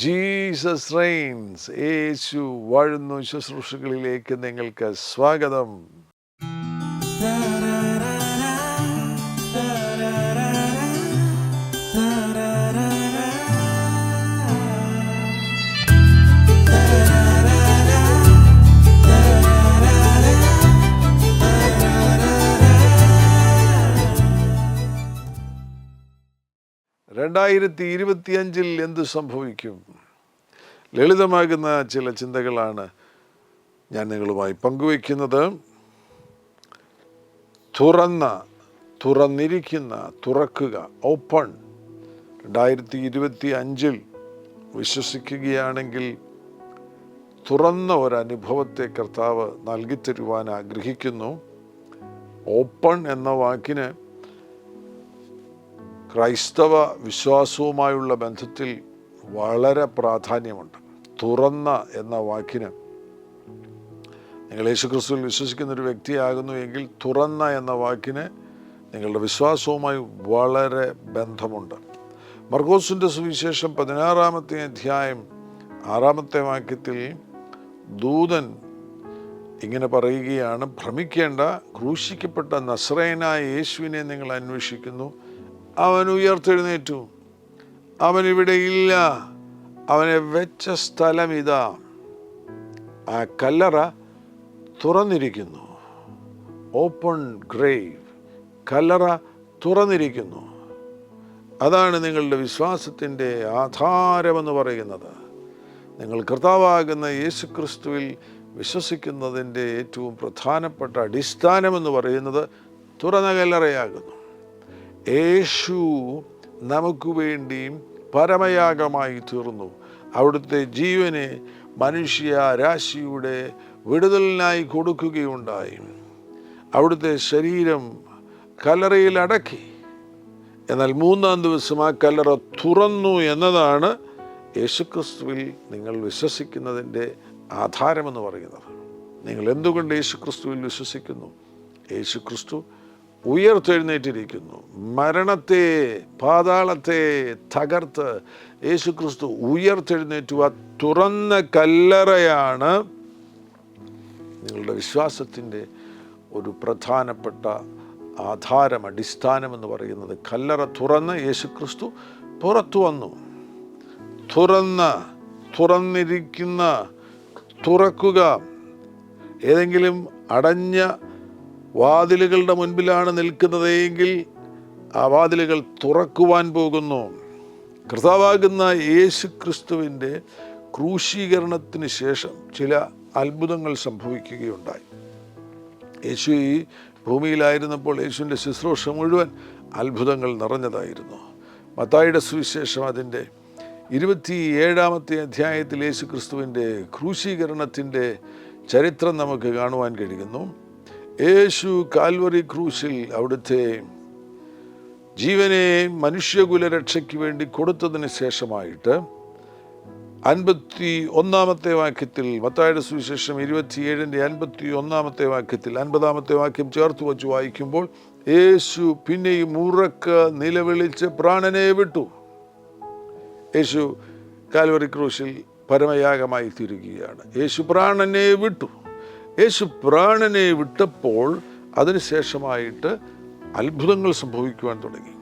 Jesus Reigns, യേശു വാഴുന്നു ശുശ്രൂഷകളിലേക്ക് നിങ്ങൾക്ക് സ്വാഗതം. രണ്ടായിരത്തി 2025 എന്ത് സംഭവിക്കും? ലളിതമാകുന്ന ചില ചിന്തകളാണ് ഞാൻ നിങ്ങളുമായി പങ്കുവയ്ക്കുന്നത്. തുറന്നിരിക്കുന്ന, തുറക്കുക, ഓപ്പൺ. 2025 വിശ്വസിക്കുകയാണെങ്കിൽ തുറന്ന ഒരനുഭവത്തെ കർത്താവ് നൽകിത്തരുവാൻ ആഗ്രഹിക്കുന്നു. ഓപ്പൺ എന്ന വാക്കിന് ക്രൈസ്തവ വിശ്വാസവുമായുള്ള ബന്ധത്തിൽ വളരെ പ്രാധാന്യമുണ്ട്. തുറന്ന എന്ന വാക്കിന്, നിങ്ങൾ യേശുക്രിസ്തുവിൽ വിശ്വസിക്കുന്ന ഒരു വ്യക്തിയാകുന്നു എങ്കിൽ തുറന്ന എന്ന വാക്കിന് നിങ്ങളുടെ വിശ്വാസവുമായി വളരെ ബന്ധമുണ്ട്. മർക്കോസിൻ്റെ സുവിശേഷം 16-ാമത്തെ അധ്യായം 6-ാമത്തെ വാക്യത്തിൽ ദൂതൻ ഇങ്ങനെ പറയുകയാണ്: ഭ്രമിക്കേണ്ട, ക്രൂശിക്കപ്പെട്ട നസറേയനായ യേശുവിനെ നിങ്ങൾ അന്വേഷിക്കുന്നു. അവൻ ഉയർത്തെഴുന്നേറ്റു, അവൻ ഇവിടെ ഇല്ല. അവനെ വെച്ച സ്ഥലം ഇതാ. ആ കല്ലറ തുറന്നിരിക്കുന്നു. ഓപ്പൺ ഗ്രേവ്, കല്ലറ തുറന്നിരിക്കുന്നു. അതാണ് നിങ്ങളുടെ വിശ്വാസത്തിൻ്റെ ആധാരമെന്ന് പറയുന്നത്. നിങ്ങൾ കർത്താവാകുന്ന യേശുക്രിസ്തുവിൽ വിശ്വസിക്കുന്നതിൻ്റെ ഏറ്റവും പ്രധാനപ്പെട്ട അടിസ്ഥാനമെന്ന് പറയുന്നത് തുറന്ന കല്ലറയാകുന്നു. യേശു നമുക്ക് വേണ്ടിയും പരമയാഗമായി തീർന്നു. അവിടുത്തെ ജീവനെ മനുഷ്യരാശിയുടെ വിടുതലിനായി കൊടുക്കുകയുണ്ടായി. അവിടുത്തെ ശരീരം കല്ലറയിൽ അടക്കി. എന്നാൽ 3-ാം ദിവസം ആ കല്ലറ തുറന്നു എന്നതാണ് യേശുക്രിസ്തുവിൽ നിങ്ങൾ വിശ്വസിക്കുന്നതിൻ്റെ ആധാരമെന്ന് പറയുന്നത്. നിങ്ങൾ എന്തുകൊണ്ട് യേശുക്രിസ്തുവിൽ വിശ്വസിക്കുന്നു? യേശുക്രിസ്തു ഉയർത്തെഴുന്നേറ്റിരിക്കുന്നു. മരണത്തെ, പാതാളത്തെ തകർത്ത് യേശുക്രിസ്തു ഉയർത്തെഴുന്നേറ്റു. ആ തുറന്ന കല്ലറയാണ് നിങ്ങളുടെ വിശ്വാസത്തിൻ്റെ ഒരു പ്രധാനപ്പെട്ട ആധാരം, അടിസ്ഥാനമെന്ന് പറയുന്നത്. കല്ലറ തുറന്ന് യേശുക്രിസ്തു പുറത്തു വന്നു. തുറന്നിരിക്കുന്ന, തുറക്കുക. ഏതെങ്കിലും അടഞ്ഞ വാതിലുകളുടെ മുൻപിലാണ് നിൽക്കുന്നതെങ്കിൽ ആ വാതിലുകൾ തുറക്കുവാൻ പോകുന്നു. കർത്താവാകുന്ന യേശുക്രിസ്തുവിൻ്റെ ക്രൂശീകരണത്തിന് ശേഷം ചില അത്ഭുതങ്ങൾ സംഭവിക്കുകയുണ്ടായി. യേശു ഈ ഭൂമിയിലായിരുന്നപ്പോൾ യേശുവിൻ്റെ ശുശ്രൂഷ മുഴുവൻ അത്ഭുതങ്ങൾ നിറഞ്ഞതായിരുന്നു. മത്തായിയുടെ സുവിശേഷം അതിൻ്റെ 27-ാമത്തെ അധ്യായത്തിൽ യേശുക്രിസ്തുവിൻ്റെ ക്രൂശീകരണത്തിൻ്റെ ചരിത്രം നമുക്ക് കാണുവാൻ കഴിയുന്നു. യേശു കാൽവറി ക്രൂശിൽ അവിടുത്തെ ജീവനെ മനുഷ്യകുലരക്ഷയ്ക്ക് വേണ്ടി കൊടുത്തതിന് ശേഷമായിട്ട് 51-ാമത്തെ വാക്യത്തിൽ, മത്തായിയുടെ സുവിശേഷം 27-ന്റെ 51-ാമത്തെ വാക്യത്തിൽ 50-ാമത്തെ വാക്യം ചേർത്ത് വച്ച് വായിക്കുമ്പോൾ, യേശു പിന്നെയും ഉറക്കെ നിലവിളിച്ച് പ്രാണനെ വിട്ടു. യേശു കാൽവറി ക്രൂശിൽ പരമയാഗമായി തീരുകയാണ്. യേശു പ്രാണനെ വിട്ടു. യേശു പ്രാണനെ വിട്ടപ്പോൾ അതിനുശേഷമായിട്ട് അത്ഭുതങ്ങൾ സംഭവിക്കുവാൻ തുടങ്ങി.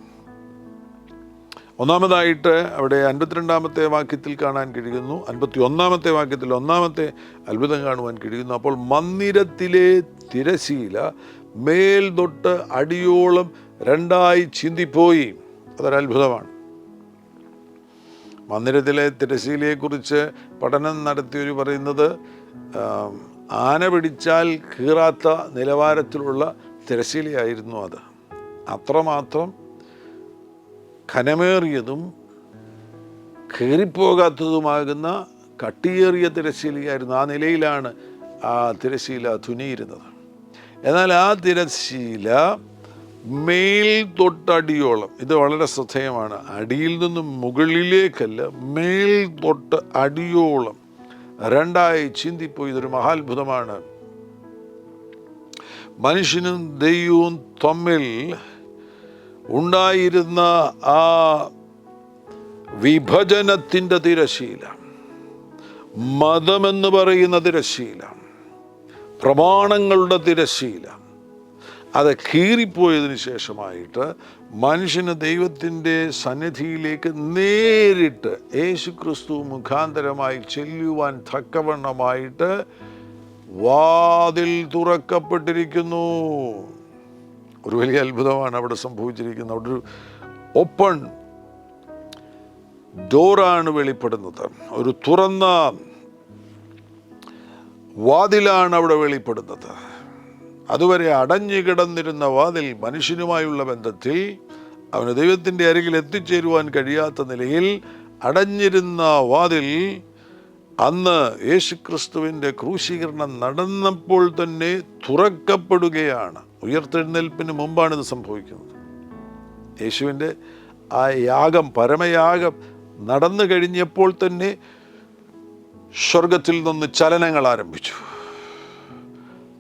ഒന്നാമതായിട്ട് അവിടെ 52-ാമത്തെ വാക്യത്തിൽ കാണാൻ കഴിയുന്നു. 51-ാമത്തെ വാക്യത്തിൽ 1-ാമത്തെ അത്ഭുതം കാണുവാൻ കഴിയുന്നു. അപ്പോൾ മന്ദിരത്തിലെ തിരശീല മേൽ തൊട്ട് അടിയോളം 2ആയി ചിന്തിപ്പോയി. അതൊരത്ഭുതമാണ്. മന്ദിരത്തിലെ തിരശീലയെക്കുറിച്ച് പഠനം നടത്തിയവർ പറയുന്നത് ആന പിടിച്ചാൽ കീറാത്ത നിലവാരത്തിലുള്ള തിരശീലയായിരുന്നു അത്. അത്രമാത്രം ഘനമേറിയതും കീറിപ്പോകാത്തതുമാകുന്ന കട്ടിയേറിയ തിരശീലയായിരുന്നു. ആ നിലയിലാണ് ആ തിരശീല തുനിയിരുന്നത്. എന്നാൽ ആ തിരശീല മേൽ തൊട്ടടിയോളം, ഇത് വളരെ ശ്രദ്ധേയമാണ്, അടിയിൽ നിന്നും മുകളിലേക്കല്ല, മേൽ തൊട്ട് അടിയോളം 2ആയി ചിന്തിപ്പോയി. ഇതൊരു മഹാത്ഭുതമാണ്. മനുഷ്യനും ദൈവവും തമ്മിൽ ഉണ്ടായിരുന്ന ആ വിഭജനത്തിൻ്റെ തിരശീല, മതമെന്ന് പറയുന്ന തിരശീല, പ്രമാണങ്ങളുടെ തിരശീല, അത് കീറിപ്പോയതിന് ശേഷമായിട്ട് മനുഷ്യന് ദൈവത്തിൻ്റെ സന്നിധിയിലേക്ക് നേരിട്ട് യേശു ക്രിസ്തു മുഖാന്തരമായി ചെല്ലുവാൻ തക്കവണ്ണമായിട്ട് വാതിൽ തുറക്കപ്പെട്ടിരിക്കുന്നു. ഒരു വലിയ അത്ഭുതമാണ് അവിടെ സംഭവിച്ചിരിക്കുന്നത്. അവിടെ ഒരു ഓപ്പൺ ഡോറാണ് വെളിപ്പെടുന്നത്. ഒരു തുറന്ന വാതിലാണ് അവിടെ വെളിപ്പെടുന്നത്. അതുവരെ അടഞ്ഞു കിടന്നിരുന്ന വാതിൽ, മനുഷ്യനുമായുള്ള ബന്ധത്തിൽ അവന് ദൈവത്തിൻ്റെ അരികിൽ എത്തിച്ചേരുവാൻ കഴിയാത്ത നിലയിൽ അടഞ്ഞിരുന്ന വാതിൽ അന്ന് യേശുക്രിസ്തുവിൻ്റെ ക്രൂശീകരണം നടന്നപ്പോൾ തന്നെ തുറക്കപ്പെടുകയാണ്. ഉയർത്തെഴുന്നേൽപ്പിന് മുമ്പാണിത് സംഭവിക്കുന്നത്. യേശുവിൻ്റെ ആ യാഗം, പരമയാഗം നടന്നു കഴിഞ്ഞപ്പോൾ തന്നെ സ്വർഗത്തിൽ നിന്ന് ചലനങ്ങൾ ആരംഭിച്ചു.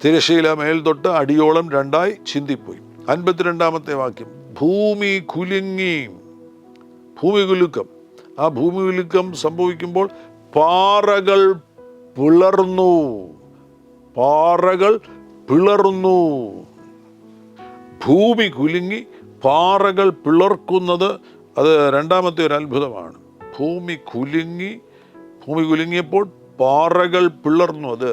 തിരശീല മേൽതൊട്ട് അടിയോളം രണ്ടായി ചിന്തിപ്പോയി. 52-ാമത്തെ വാക്യം, ഭൂമി കുലുങ്ങി. ഭൂമി കുലുക്കം. ആ ഭൂമി കുലുക്കം സംഭവിക്കുമ്പോൾ പാറകൾ പിളർന്നു. പാറകൾ പിളർന്നു. ഭൂമി കുലുങ്ങി പാറകൾ പിളർക്കുന്നത് അത് രണ്ടാമത്തെ ഒരു അത്ഭുതമാണ്. ഭൂമി കുലുങ്ങിയപ്പോൾ പാറകൾ പിളർന്നു. അത്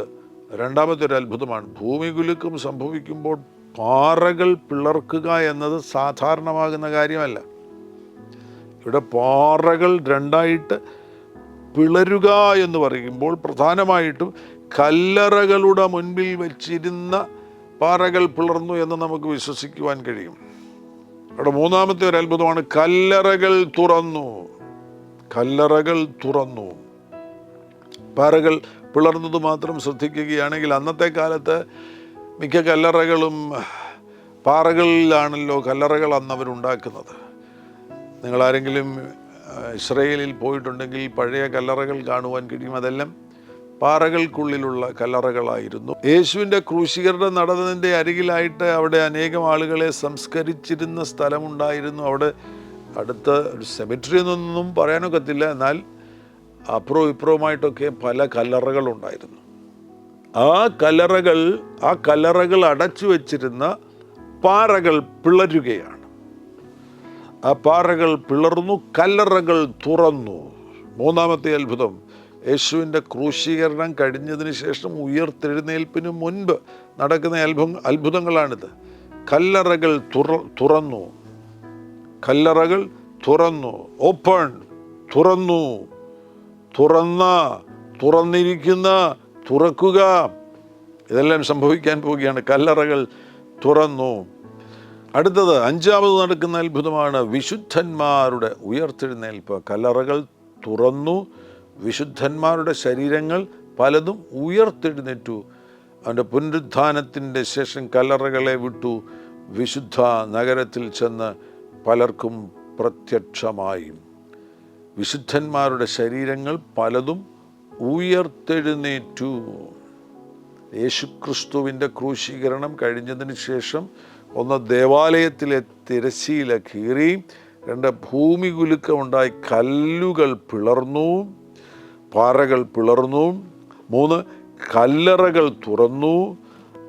രണ്ടാമത്തെ ഒരു അത്ഭുതമാണ്. ഭൂമി കുലുക്കം സംഭവിക്കുമ്പോൾ പാറകൾ പിളർക്കുക എന്നത് സാധാരണമാകുന്ന കാര്യമല്ല. ഇവിടെ പാറകൾ രണ്ടായിട്ട് പിളരുക എന്ന് പറയുമ്പോൾ പ്രധാനമായിട്ടും കല്ലറകളുടെ മുൻപിൽ വെച്ചിരുന്ന പാറകൾ പിളർന്നു എന്ന് നമുക്ക് വിശ്വസിക്കുവാൻ കഴിയും. അവിടെ മൂന്നാമത്തെ ഒരു അത്ഭുതമാണ്, കല്ലറകൾ തുറന്നു. കല്ലറകൾ തുറന്നു. പാറകൾ പിളർന്നത് മാത്രം ശ്രദ്ധിക്കുകയാണെങ്കിൽ, അന്നത്തെ കാലത്ത് മിക്ക കല്ലറകളും പാറകളിലാണല്ലോ കല്ലറകൾ അന്ന് അവരുണ്ടാക്കുന്നത്. നിങ്ങളാരെങ്കിലും ഇസ്രയേലിൽ പോയിട്ടുണ്ടെങ്കിൽ പഴയ കല്ലറകൾ കാണുവാൻ കഴിയും. അതെല്ലാം പാറകൾക്കുള്ളിലുള്ള കല്ലറകളായിരുന്നു. യേശുവിൻ്റെ ക്രൂശീകരണം നടന്നതിൻ്റെ അരികിലായിട്ട് അവിടെ അനേകം ആളുകളെ സംസ്കരിച്ചിരുന്ന സ്ഥലമുണ്ടായിരുന്നു. അവിടെ അടുത്ത ഒരു സെമിട്രി എന്നൊന്നും പറയാനൊക്കത്തില്ല, എന്നാൽ അപ്പുറവും ഇപ്പുറവുമായിട്ടൊക്കെ പല കല്ലറകളുണ്ടായിരുന്നു. ആ കല്ലറകൾ അടച്ചു വച്ചിരുന്ന പാറകൾ പിളരുകയാണ്. ആ പാറകൾ പിളർന്നു, കല്ലറകൾ തുറന്നു. മൂന്നാമത്തെ അത്ഭുതം, യേശുവിൻ്റെ ക്രൂശീകരണം കഴിഞ്ഞതിന് ശേഷം ഉയർത്തെഴുന്നേൽപ്പിന് മുൻപ് നടക്കുന്ന അത്ഭുതങ്ങളാണിത്. കല്ലറകൾ തുറന്നു. കല്ലറകൾ തുറന്നു. ഓപ്പൺ, തുറന്നു. തുറന്നിരിക്കുന്ന, തുറക്കുക, ഇതെല്ലാം സംഭവിക്കാൻ പോവുകയാണ്. കല്ലറകൾ തുറന്നു. അടുത്തത് അഞ്ചാമത് നടക്കുന്ന അത്ഭുതമാണ് വിശുദ്ധന്മാരുടെ ഉയർത്തെഴുന്നേൽപ്പ്. കല്ലറകൾ തുറന്നു, വിശുദ്ധന്മാരുടെ ശരീരങ്ങൾ പലതും ഉയർത്തെഴുന്നേറ്റു. അവൻ്റെ പുനരുത്ഥാനത്തിൻ്റെ ശേഷം കല്ലറകളെ വിട്ടു വിശുദ്ധ നഗരത്തിൽ ചെന്ന് പലർക്കും പ്രത്യക്ഷമായി. വിശുദ്ധന്മാരുടെ ശരീരങ്ങൾ പലതും ഉയർത്തെഴുന്നേറ്റു. യേശുക്രിസ്തുവിൻ്റെ ക്രൂശീകരണം കഴിഞ്ഞതിന് ശേഷം ഒന്ന് ദേവാലയത്തിലെ തിരശ്ശീല കീറി, രണ്ട് ഭൂമി കുലുക്കമുണ്ടായി കല്ലുകൾ പിളർന്നു, പാറകൾ പിളർന്നു, 3 കല്ലറകൾ തുറന്നു.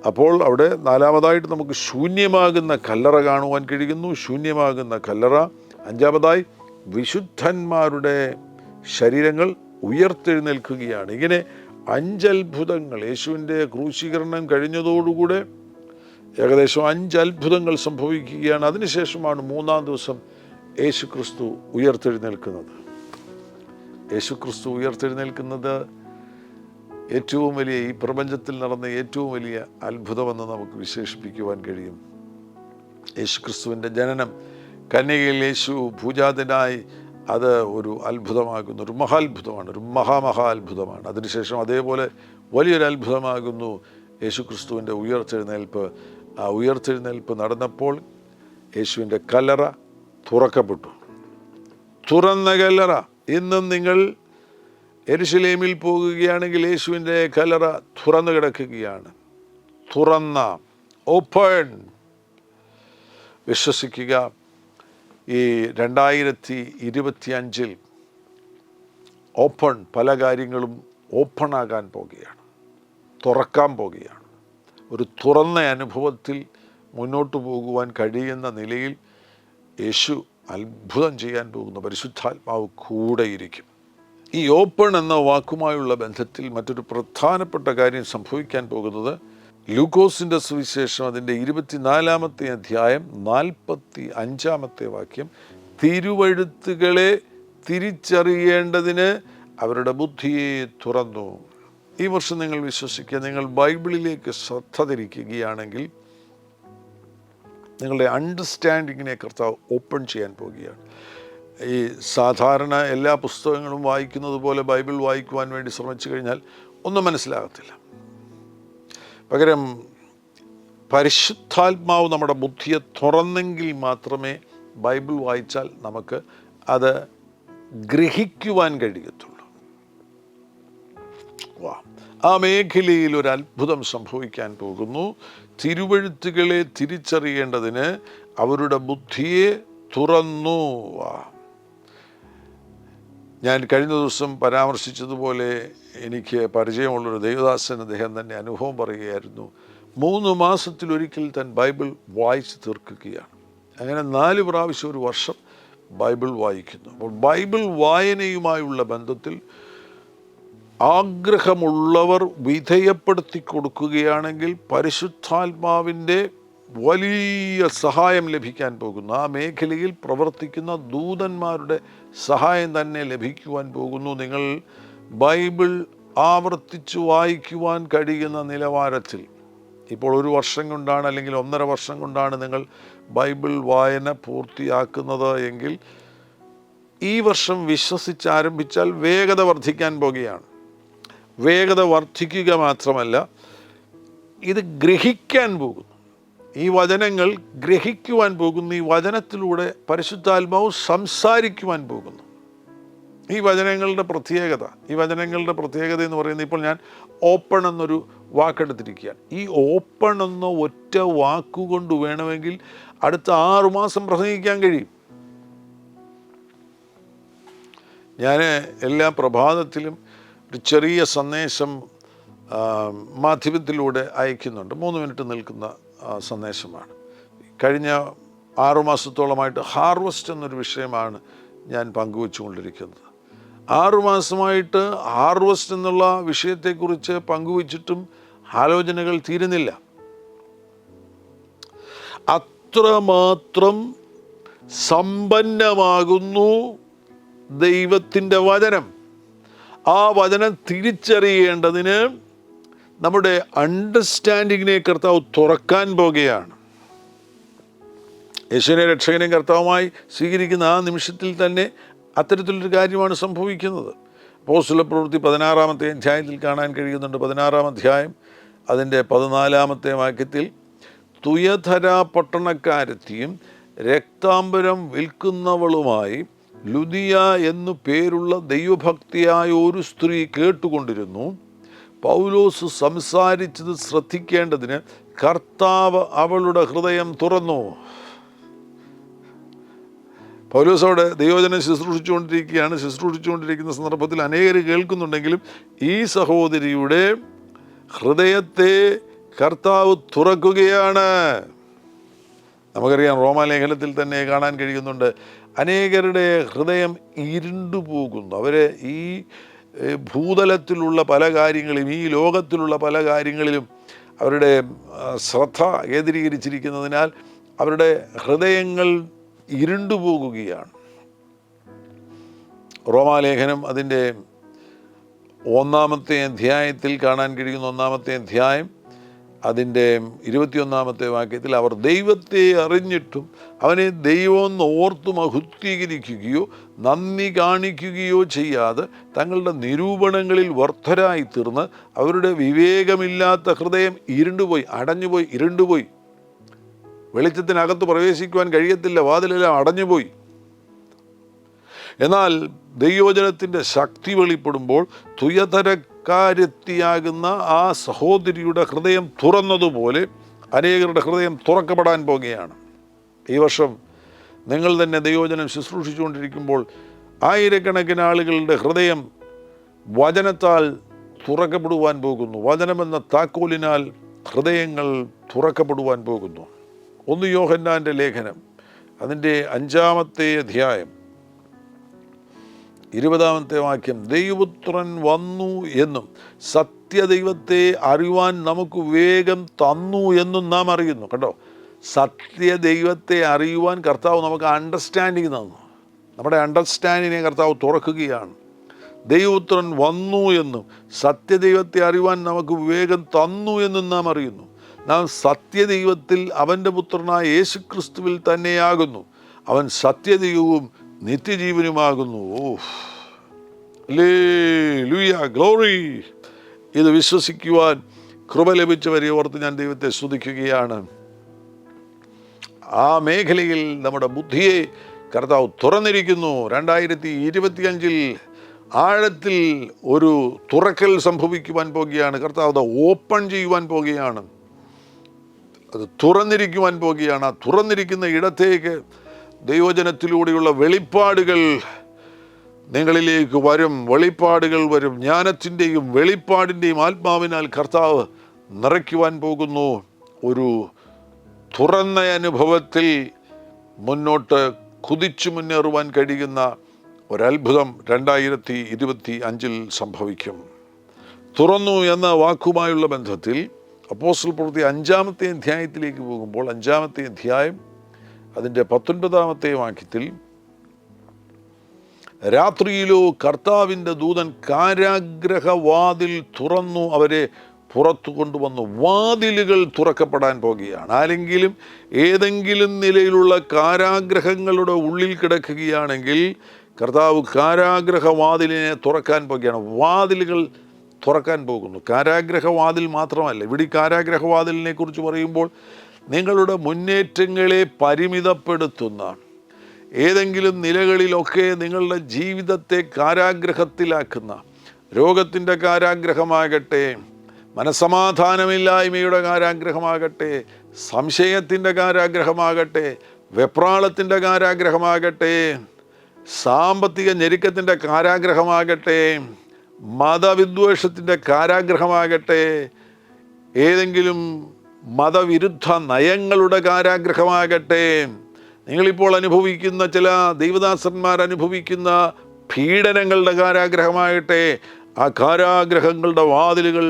അപ്പോൾ അവിടെ നാലാമതായിട്ട് നമുക്ക് ശൂന്യമാകുന്ന കല്ലറ കാണുവാൻ കഴിയുന്നു. ശൂന്യമാകുന്ന കല്ലറ. അഞ്ചാമതായി വിശുദ്ധന്മാരുടെ ശരീരങ്ങൾ ഉയർത്തെഴുന്നേൽക്കുകയാണ്. ഇങ്ങനെ 5 അത്ഭുതങ്ങൾ യേശുവിൻ്റെ ക്രൂശീകരണം കഴിഞ്ഞതോടുകൂടെ ഏകദേശം 5 അത്ഭുതങ്ങൾ സംഭവിക്കുകയാണ്. അതിനുശേഷമാണ് 3-ാം ദിവസം യേശുക്രിസ്തു ഉയർത്തെഴുന്നേൽക്കുന്നത്. യേശുക്രിസ്തു ഉയർത്തെഴുന്നേൽക്കുന്നത് ഏറ്റവും വലിയ, ഈ പ്രപഞ്ചത്തിൽ നടന്ന ഏറ്റവും വലിയ അത്ഭുതമെന്ന് നമുക്ക് വിശേഷിപ്പിക്കുവാൻ കഴിയും. യേശുക്രിസ്തുവിൻ്റെ ജനനം, കന്യകയിൽ യേശു ഭൂജാതനായി, അത് ഒരു അത്ഭുതമാകുന്നു, ഒരു മഹാത്ഭുതമാണ്, ഒരു അത്ഭുതമാണ്. അതിനുശേഷം അതേപോലെ വലിയൊരു അത്ഭുതമാകുന്നു യേശുക്രിസ്തുവിൻ്റെ ഉയർത്തെഴുന്നേൽപ്പ്. ആ ഉയർത്തെഴുന്നേൽപ്പ് നടന്നപ്പോൾ യേശുവിൻ്റെ കല്ലറ തുറക്കപ്പെട്ടു. തുറന്ന കല്ലറ. ഇന്നും നിങ്ങൾ യെരുശലേമിൽ പോകുകയാണെങ്കിൽ യേശുവിൻ്റെ കല്ലറ തുറന്നു കിടക്കുകയാണ്. തുറന്ന, ഓപ്പൺ. വിശ്വസിക്കുക, ഈ 2025 ഓപ്പൺ, പല കാര്യങ്ങളും ഓപ്പണാകാൻ പോകുകയാണ്, തുറക്കാൻ പോകുകയാണ്. ഒരു തുറന്ന അനുഭവത്തിൽ മുന്നോട്ട് പോകുവാൻ കഴിയുന്ന നിലയിൽ യേശു അത്ഭുതം ചെയ്യാൻ പോകുന്ന പരിശുദ്ധാത്മാവ് കൂടെയിരിക്കും. ഈ ഓപ്പൺ എന്ന വാക്കുമായുള്ള ബന്ധത്തിൽ മറ്റൊരു പ്രധാനപ്പെട്ട കാര്യം സംഭവിക്കാൻ പോകുന്നത് ലൂക്കോസിൻ്റെ സുവിശേഷം അതിൻ്റെ 24-ാമത്തെ അധ്യായം 45-ാമത്തെ വാക്യം, തിരുവെഴുത്തുകളെ തിരിച്ചറിയേണ്ടതിന് അവരുടെ ബുദ്ധിയെ തുറന്നു. ഈ വർഷം നിങ്ങൾ വിശ്വസിക്കുക, നിങ്ങൾ ബൈബിളിലേക്ക് ശ്രദ്ധ തിരിക്കുകയാണെങ്കിൽ നിങ്ങളുടെ അണ്ടർസ്റ്റാൻഡിങ്ങിനെ കർത്താവ് ഓപ്പൺ ചെയ്യാൻ പോവുകയാണ്. ഈ സാധാരണ എല്ലാ പുസ്തകങ്ങളും വായിക്കുന്നത് പോലെ ബൈബിൾ വായിക്കുവാൻ വേണ്ടി ശ്രമിച്ചു കഴിഞ്ഞാൽ ഒന്നും മനസ്സിലാകത്തില്ല. പകരം പരിശുദ്ധാത്മാവ് നമ്മുടെ ബുദ്ധിയെ തുറന്നെങ്കിൽ മാത്രമേ ബൈബിൾ വായിച്ചാൽ നമുക്ക് അത് ഗ്രഹിക്കുവാൻ കഴിയത്തുള്ളൂ. ആ മേഖലയിൽ ഒരു അത്ഭുതം സംഭവിക്കാൻ പോകുന്നു. തിരുവെഴുത്തുകളെ തിരിച്ചറിയേണ്ടതിന് അവരുടെ ബുദ്ധിയെ തുറന്നു. ഞാൻ കഴിഞ്ഞ ദിവസം പരാമർശിച്ചതുപോലെ എനിക്ക് പരിചയമുള്ളൊരു ദൈവദാസൻ, അദ്ദേഹം തന്നെ അനുഭവം പറയുകയായിരുന്നു. 3 മാസത്തിലൊരിക്കൽ താൻ ബൈബിൾ വായിച്ച് തീർക്കുകയാണ്. അങ്ങനെ 4 പ്രാവശ്യം ഒരു വർഷം ബൈബിൾ വായിക്കുന്നു. അപ്പോൾ ബൈബിൾ വായനയുമായുള്ള ബന്ധത്തിൽ ആഗ്രഹമുള്ളവർ വിധേയപ്പെടുത്തി കൊടുക്കുകയാണെങ്കിൽ പരിശുദ്ധാത്മാവിൻ്റെ വലിയ സഹായം ലഭിക്കാൻ പോകുന്നു. ആ മേഖലയിൽ പ്രവർത്തിക്കുന്ന ദൂതന്മാരുടെ സഹായം തന്നെ ലഭിക്കുവാൻ പോകുന്നു. നിങ്ങൾ ബൈബിൾ ആവർത്തിച്ച് വായിക്കുവാൻ കഴിയുന്ന നിലവാരത്തിൽ, ഇപ്പോൾ 1 വർഷം കൊണ്ടാണ് അല്ലെങ്കിൽ 1.5 വർഷം കൊണ്ടാണ് നിങ്ങൾ ബൈബിൾ വായന പൂർത്തിയാക്കുന്നത് എങ്കിൽ ഈ വർഷം വിശ്വസിച്ചാരംഭിച്ചാൽ വേഗത വർദ്ധിക്കാൻ പോകുകയാണ്. വേഗത വർദ്ധിക്കുക മാത്രമല്ല, ഇത് ഗ്രഹിക്കാൻ പോകുന്നു. ഈ വചനങ്ങൾ ഗ്രഹിക്കുവാൻ പോകുന്നു. ഈ വചനത്തിലൂടെ പരിശുദ്ധാത്മാവ് സംസാരിക്കുവാൻ പോകുന്നു. ഈ വചനങ്ങളുടെ പ്രത്യേകത എന്ന് പറയുന്നത്, ഇപ്പോൾ ഞാൻ ഓപ്പൺ എന്നൊരു വാക്കെടുത്തിരിക്കുകയാണ്. ഈ ഓപ്പൺ എന്ന ഒറ്റ വാക്കുകൊണ്ട് വേണമെങ്കിൽ അടുത്ത 6 മാസം പ്രസംഗിക്കാൻ കഴിയും. ഞാൻ എല്ലാ പ്രഭാതത്തിലും ഒരു ചെറിയ സന്ദേശം മാധ്യമത്തിലൂടെ അയക്കുന്നുണ്ട്. 3 മിനിറ്റ് നിൽക്കുന്ന സന്ദേശമാണ്. കഴിഞ്ഞ 6 മാസത്തോളമായിട്ട് ഹാർവസ്റ്റ് എന്നൊരു വിഷയമാണ് ഞാൻ പങ്കുവച്ചുകൊണ്ടിരിക്കുന്നത്. 6 മാസമായിട്ട് ഹാർവസ്റ്റ് എന്നുള്ള വിഷയത്തെക്കുറിച്ച് പങ്കുവച്ചിട്ടും ആലോചനകൾ തീരുന്നില്ല. അത്രമാത്രം സമ്പന്നമാകുന്നു ദൈവത്തിൻ്റെ വചനം. ആ വചനം തിരിച്ചറിയേണ്ടതിന് നമ്മുടെ അണ്ടർസ്റ്റാൻഡിങ്ങിനെ കർത്താവ് തുറക്കാൻ പോകുകയാണ്. യേശുവിനെ രക്ഷകനെയും കർത്താവുമായി സ്വീകരിക്കുന്ന ആ നിമിഷത്തിൽ തന്നെ അത്തരത്തിലൊരു കാര്യമാണ് സംഭവിക്കുന്നത്. അപ്പോസ്തലപ്രവൃത്തി 16-ാമത്തെ അധ്യായത്തിൽ കാണാൻ കഴിയുന്നുണ്ട്. 16-ാം അധ്യായം അതിൻ്റെ 14-ാമത്തെ വാക്യത്തിൽ, തുയഥര പട്ടണക്കാരത്തിയും രക്താംബരം വിൽക്കുന്നവളുമായി ലുദിയ എന്നു പേരുള്ള ദൈവഭക്തിയായ ഒരു സ്ത്രീ കേട്ടുകൊണ്ടിരുന്നു. പൗലോസ് സംസാരിച്ചത് ശ്രദ്ധിക്കേണ്ടതിന് കർത്താവ് അവളുടെ ഹൃദയം തുറന്നു. പൗലോസ് അവിടെ ദൈവവചനം ശുശ്രൂഷിച്ചുകൊണ്ടിരിക്കുന്ന സന്ദർഭത്തിൽ അനേകർ കേൾക്കുന്നുണ്ടെങ്കിലും ഈ സഹോദരിയുടെ ഹൃദയത്തെ കർത്താവ് തുറക്കുകയാണ്. നമുക്കറിയാം, റോമാലേഖനത്തിൽ തന്നെ കാണാൻ കഴിയുന്നുണ്ട്, അനേകരുടെ ഹൃദയം ഇരുണ്ടുപോകുന്നു. അവരെ ഈ ഭൂതലത്തിലുള്ള പല കാര്യങ്ങളിലും, ഈ ലോകത്തിലുള്ള പല കാര്യങ്ങളിലും അവരുടെ ശ്രദ്ധ കേന്ദ്രീകരിച്ചിരിക്കുന്നതിനാൽ അവരുടെ ഹൃദയങ്ങൾ ഇരുണ്ടുപോകുകയാണ്. റോമാലേഖനം അതിൻ്റെ 1-ാമത്തെ അധ്യായത്തിൽ കാണാൻ കഴിയുന്ന 1-ാമത്തെ അധ്യായം അതിൻ്റെ 21-ാമത്തെ വാക്യത്തിൽ, അവർ ദൈവത്തെ അറിഞ്ഞിട്ടും അവനെ ദൈവമെന്ന് ഓർത്തു മഹത്വീകരിക്കുകയോ നന്ദി കാണിക്കുകയോ ചെയ്യാതെ തങ്ങളുടെ നിരൂപണങ്ങളിൽ വ്യർത്ഥരായി തീർന്ന് അവരുടെ വിവേകമില്ലാത്ത ഹൃദയം ഇരുണ്ടുപോയി. വെളിച്ചത്തിനകത്ത് പ്രവേശിക്കുവാൻ കഴിയത്തില്ല, വാതിലെല്ലാം അടഞ്ഞുപോയി. എന്നാൽ ദൈവവചനത്തിൻ്റെ ശക്തി വെളിപ്പെടുമ്പോൾ തുയതരക്കാരെത്തിയാകുന്ന ആ സഹോദരിയുടെ ഹൃദയം തുറന്നതുപോലെ അനേകരുടെ ഹൃദയം തുറക്കപ്പെടാൻ പോകുകയാണ്. ഈ വർഷം നിങ്ങൾ തന്നെ ദൈവവചനം ശുശ്രൂഷിച്ചുകൊണ്ടിരിക്കുമ്പോൾ ആയിരക്കണക്കിന് ആളുകളുടെ ഹൃദയം വചനത്താൽ തുറക്കപ്പെടുവാൻ പോകുന്നു. വചനമെന്ന താക്കോലിനാൽ ഹൃദയങ്ങൾ തുറക്കപ്പെടുവാൻ പോകുന്നു. 1 യോഹന്നാൻ്റെ ലേഖനം അതിൻ്റെ 5-ാമത്തെ അധ്യായം 20-ാമത്തെ വാക്യം, ദൈവപുത്രൻ വന്നു എന്നും സത്യദൈവത്തെ അറിയുവാൻ നമുക്ക് വേഗം തന്നു എന്നും നാം അറിയുന്നു. കേട്ടോ, സത്യദൈവത്തെ അറിയുവാൻ കർത്താവ് നമുക്ക് അണ്ടർസ്റ്റാൻഡിങ് തന്നു. നമ്മുടെ അണ്ടർസ്റ്റാൻഡിങ്ങിനെ കർത്താവ് തുറക്കുകയാണ്. ദൈവപുത്രൻ വന്നു എന്നും സത്യദൈവത്തെ അറിയുവാൻ നമുക്ക് വേഗം തന്നു എന്നും നാം അറിയുന്നു. നാം സത്യദൈവത്തിൽ അവൻ്റെ പുത്രനായ യേശുക്രിസ്തുവിൽ തന്നെയാകുന്നു. അവൻ സത്യദൈവവും നിത്യജീവനുമാകുന്നു. Hallelujah, glory. ഇത് വിശ്വസിക്കുവാൻ കൃപ ലഭിച്ചവരെ ഓർത്ത് ഞാൻ ദൈവത്തെ സ്തുതിക്കുകയാണ്. ആ മേഖലയിൽ നമ്മുടെ ബുദ്ധിയെ കർത്താവ് തുറന്നിരിക്കുന്നു. 2025 ആഴത്തിൽ ഒരു തുറക്കൽ സംഭവിക്കുവാൻ പോകുകയാണ്. കർത്താവ് അത് ഓപ്പൺ ചെയ്യുവാൻ പോകുകയാണ്. അത് തുറന്നിരിക്കുവാൻ പോകുകയാണ്. ആ തുറന്നിരിക്കുന്ന ഇടത്തേക്ക് ദൈവജനത്തിലൂടെയുള്ള വെളിപ്പാടുകൾ നിങ്ങളിലേക്ക് വരും. വെളിപ്പാടുകൾ വരും. ജ്ഞാനത്തിൻ്റെയും വെളിപ്പാടിൻ്റെയും ആത്മാവിനാൽ കർത്താവ് നിറയ്ക്കുവാൻ പോകുന്നു. ഒരു തുറന്ന അനുഭവത്തിൽ മുന്നോട്ട് കുതിച്ചു മുന്നേറുവാൻ കഴിയുന്ന ഒരത്ഭുതം 2025 സംഭവിക്കും. തുറന്നു എന്ന വാക്കുമായുള്ള ബന്ധത്തിൽ അപ്പോസ്തല പ്രവൃത്തി 5-ാമത്തെ അധ്യായത്തിലേക്ക് പോകുമ്പോൾ 5-ാമത്തെ അധ്യായം അതിൻ്റെ 19-ാമത്തെ വാക്യത്തിൽ, രാത്രിയിലോ കർത്താവിൻ്റെ ദൂതൻ കാരാഗ്രഹവാതിൽ തുറന്നു അവരെ പുറത്തു കൊണ്ടുവന്നു. വാതിലുകൾ തുറക്കപ്പെടാൻ പോകുകയാണ്. ആരെങ്കിലും ഏതെങ്കിലും നിലയിലുള്ള കാരാഗ്രഹങ്ങളുടെ ഉള്ളിൽ കിടക്കുകയാണെങ്കിൽ കർത്താവ് കാരാഗ്രഹവാതിലിനെ തുറക്കാൻ പോകുകയാണ്. വാതിലുകൾ തുറക്കാൻ പോകുന്നു. കാരാഗ്രഹവാതിൽ മാത്രമല്ല, ഇവിടെ കാരാഗ്രഹവാതിലിനെ കുറിച്ച് പറയുമ്പോൾ നിങ്ങളുടെ മുന്നേറ്റങ്ങളെ പരിമിതപ്പെടുത്തുന്ന ഏതെങ്കിലും നിലകളിലൊക്കെ നിങ്ങളുടെ ജീവിതത്തെ കാരാഗ്രഹത്തിലാക്കുന്ന, രോഗത്തിൻ്റെ കാരാഗ്രഹമാകട്ടെ, മനസ്സമാധാനമില്ലായ്മയുടെ കാരാഗ്രഹമാകട്ടെ, സംശയത്തിൻ്റെ കാരാഗ്രഹമാകട്ടെ, വെപ്രാളത്തിൻ്റെ കാരാഗ്രഹമാകട്ടെ, സാമ്പത്തിക ഞെരുക്കത്തിൻ്റെ കാരാഗ്രഹമാകട്ടെ, മതവിദ്വേഷത്തിൻ്റെ കാരാഗ്രഹമാകട്ടെ, ഏതെങ്കിലും മതവിരുദ്ധ നയങ്ങളുടെ കാരാഗ്രഹമാകട്ടെ, നിങ്ങളിപ്പോൾ അനുഭവിക്കുന്ന ചില ദൈവദാസന്മാർ അനുഭവിക്കുന്ന പീഡനങ്ങളുടെ കാരാഗ്രഹമാകട്ടെ, ആ കാരാഗ്രഹങ്ങളുടെ വാതിലുകൾ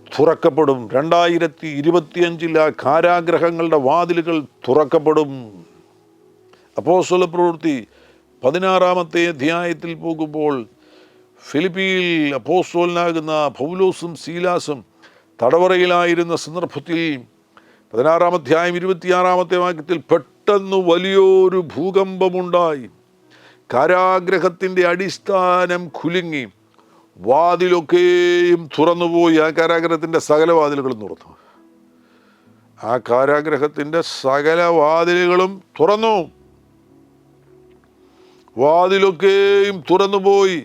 തുറക്കപ്പെടും. 2025 ആ കാരാഗ്രഹങ്ങളുടെ വാതിലുകൾ തുറക്കപ്പെടും. അപ്പോസ്തല പ്രവൃത്തി 16-ാമത്തെ അധ്യായത്തിൽ പോകുമ്പോൾ ഫിലിപ്പിയിൽ അപ്പോസ്തലനാകുന്ന പൗലോസും സീലാസും തടവറയിലായിരുന്ന സന്ദർഭത്തിൽ 16-ാം അധ്യായം 26-ാമത്തെ വാക്യത്തിൽ, പെട്ടെന്ന് വലിയൊരു ഭൂകമ്പമുണ്ടായി, കാരാഗ്രഹത്തിൻ്റെ അടിസ്ഥാനം കുലുങ്ങി, വാതിലൊക്കെയും തുറന്നുപോയി. ആ കാരാഗ്രഹത്തിൻ്റെ സകല വാതിലുകളും തുറന്നു. ആ കാരാഗ്രഹത്തിൻ്റെ സകല വാതിലുകളും തുറന്നു. വാതിലൊക്കെയും തുറന്നുപോയി.